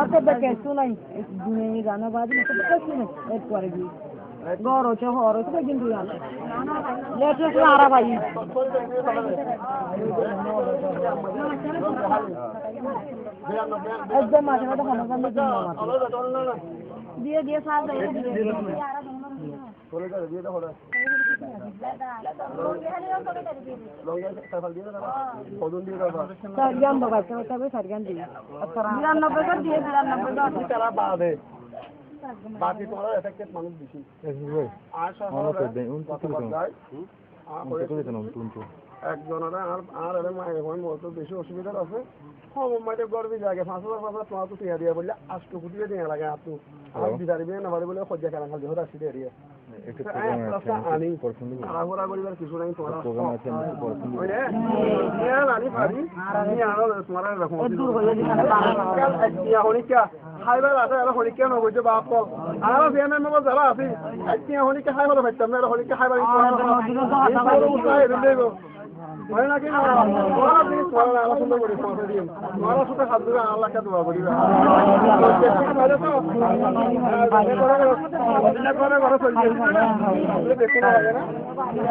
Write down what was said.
तो बेकेसु नहीं दुनिया गाना बाद में कुछ नहीं एक करेगी गौरव चौहर तो किंतु यार लेटेस्ट आ रहा भाई एकदम मात्र तो खाना का दिए दिए साल दिए दिए तो हो रहा सरगम बाबा तभी सरगम दिए 92 का दिए 92 का तेरा बाद है बाकी तुम्हारा इफेक्टेड মানুষ বেশি আশা হয় একজনের আর আরে মায়ের হয় মত বেশি অসুবিধা আছে হম মাইতে গর্বি জায়গা 5000 তোমার তো টিয়া দিয়া বললে 8 কোটি দিয়া লাগে আপু আর বিচারিবে না পারে বলে খজ্জা কারণ খালি হরা সিধে এরিয়া একটু প্রোগ্রাম আনি পছন্দ আরাগোরা করিবার কিছু নাই তোমার প্রোগ্রাম আছে পছন্দ ওরে নিয়া আনি পারি আমি আর তোমার রাখো দূর হয়ে কাল ইয়া হনিকা খাইবার আছে আর হনিকা নগজে বাপ আর বিয়ানের মতো যারা আছে আজকে হনিকা খাই হলো ভাইতাম না হনিকা খাইবার হয় নাকি না ওরা দিন পড়া আলোচনা করি পড়া দিন ওরা সাথে হাত ধরে আল্লাহকে দোয়া করি করে করে চলে দেখতে লাগে না